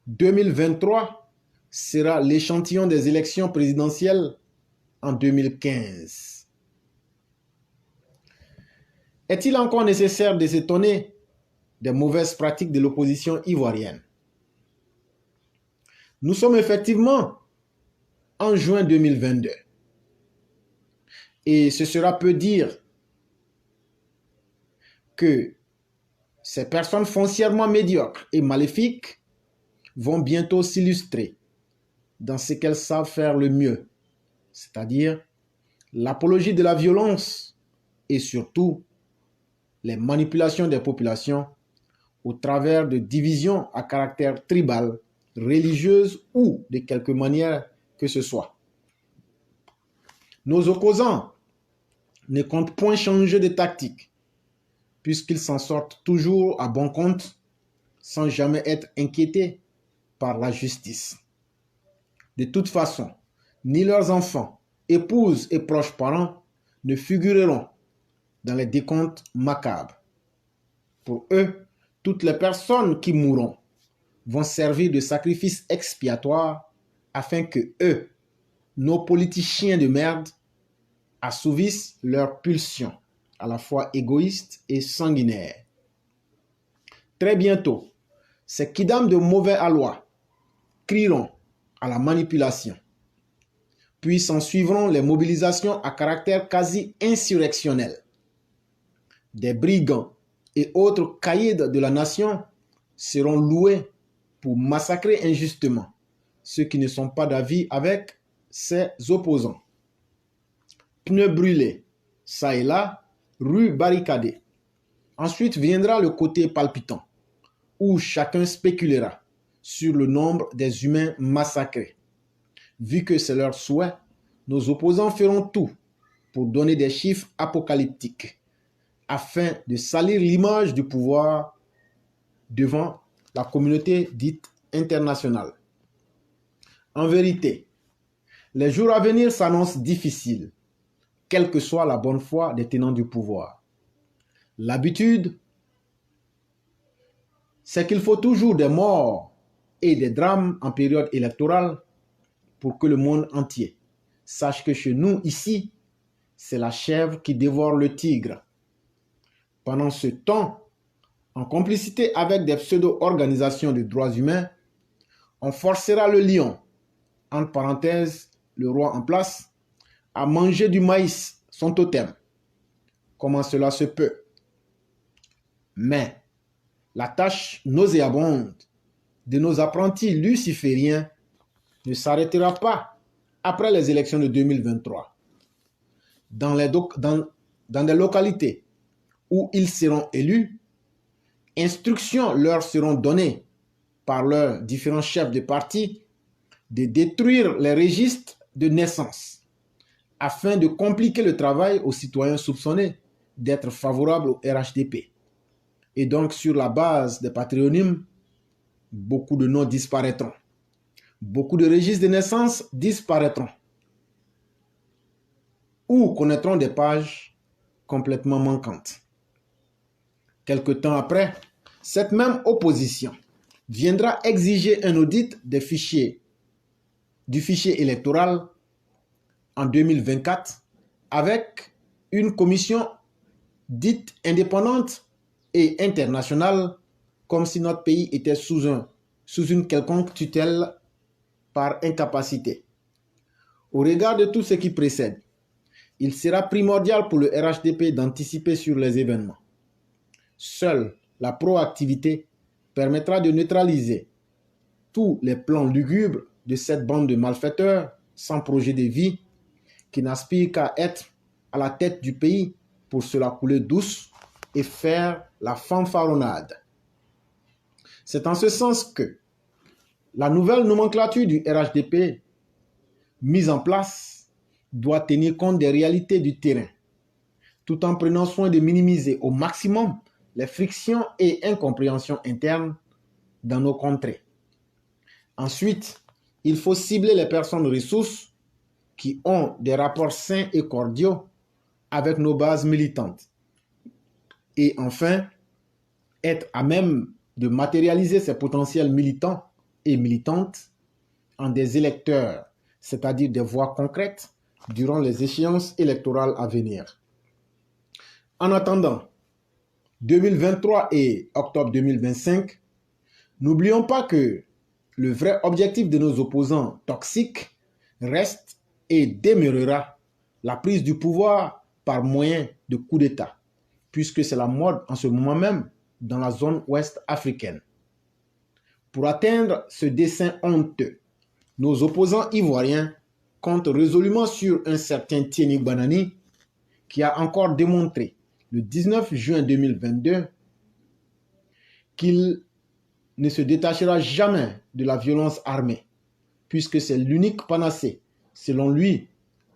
2023 sera l'échantillon des élections présidentielles en 2015. Est-il encore nécessaire de s'étonner des mauvaises pratiques de l'opposition ivoirienne? Nous sommes effectivement en juin 2022 et ce sera peu dire que ces personnes foncièrement médiocres et maléfiques vont bientôt s'illustrer dans ce qu'elles savent faire le mieux, c'est-à-dire l'apologie de la violence et surtout les manipulations des populations au travers de divisions à caractère tribal, religieuse ou de quelque manière que ce soit. Nos opposants ne comptent point changer de tactique, puisqu'ils s'en sortent toujours à bon compte, sans jamais être inquiétés par la justice. De toute façon, ni leurs enfants, épouses et proches parents ne figureront dans les décomptes macabres. Pour eux, toutes les personnes qui mourront vont servir de sacrifice expiatoire afin que eux, nos politiciens de merde, assouvissent leurs pulsions, à la fois égoïstes et sanguinaires. Très bientôt, ces kidams de mauvais aloi crieront à la manipulation. Puis s'en suivront les mobilisations à caractère quasi insurrectionnel. Des brigands et autres caïds de la nation seront loués pour massacrer injustement ceux qui ne sont pas d'avis avec ses opposants. Pneus brûlés, ça et là, rues barricadées. Ensuite viendra le côté palpitant, où chacun spéculera sur le nombre des humains massacrés. Vu que c'est leur souhait, nos opposants feront tout pour donner des chiffres apocalyptiques afin de salir l'image du pouvoir devant la communauté dite internationale. En vérité, les jours à venir s'annoncent difficiles, quelle que soit la bonne foi des tenants du pouvoir. L'habitude, c'est qu'il faut toujours des morts et des drames en période électorale pour que le monde entier sache que chez nous, ici, c'est la chèvre qui dévore le tigre. Pendant ce temps, en complicité avec des pseudo-organisations de droits humains, on forcera le lion, entre parenthèses, le roi en place, à manger du maïs, son totem. Comment cela se peut? Mais la tâche nauséabonde de nos apprentis lucifériens ne s'arrêtera pas après les élections de 2023. Dans des localités où ils seront élus, instructions leur seront données par leurs différents chefs de parti de détruire les registres de naissance afin de compliquer le travail aux citoyens soupçonnés d'être favorables au RHDP. Et donc, sur la base des patronymes, beaucoup de noms disparaîtront. Beaucoup de registres de naissance disparaîtront ou connaîtront des pages complètement manquantes. Quelque temps après, cette même opposition viendra exiger un audit du fichier électoral en 2024 avec une commission dite indépendante et internationale, comme si notre pays était sous une quelconque tutelle par incapacité. Au regard de tout ce qui précède, il sera primordial pour le RHDP d'anticiper sur les événements. Seule la proactivité permettra de neutraliser tous les plans lugubres de cette bande de malfaiteurs sans projet de vie qui n'aspirent qu'à être à la tête du pays pour se la couler douce et faire la fanfaronnade. C'est en ce sens que la nouvelle nomenclature du RHDP mise en place doit tenir compte des réalités du terrain, tout en prenant soin de minimiser au maximum les frictions et incompréhensions internes dans nos contrées. Ensuite, il faut cibler les personnes ressources qui ont des rapports sains et cordiaux avec nos bases militantes. Et enfin, être à même de matérialiser ces potentiels militants et militantes en des électeurs, c'est-à-dire des voix concrètes durant les échéances électorales à venir. En attendant 2023 et octobre 2025, n'oublions pas que le vrai objectif de nos opposants toxiques reste et demeurera la prise du pouvoir par moyen de coup d'État, puisque c'est la mode en ce moment même dans la zone ouest africaine. Pour atteindre ce dessein honteux, nos opposants ivoiriens comptent résolument sur un certain Tieni Banani qui a encore démontré le 19 juin 2022 qu'il ne se détachera jamais de la violence armée, puisque c'est l'unique panacée, selon lui,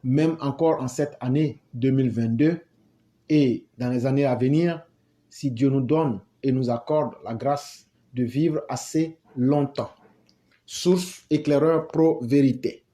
même encore en cette année 2022 et dans les années à venir, si Dieu nous donne et nous accorde la grâce de vivre assez longtemps. Source éclaireur pro vérité.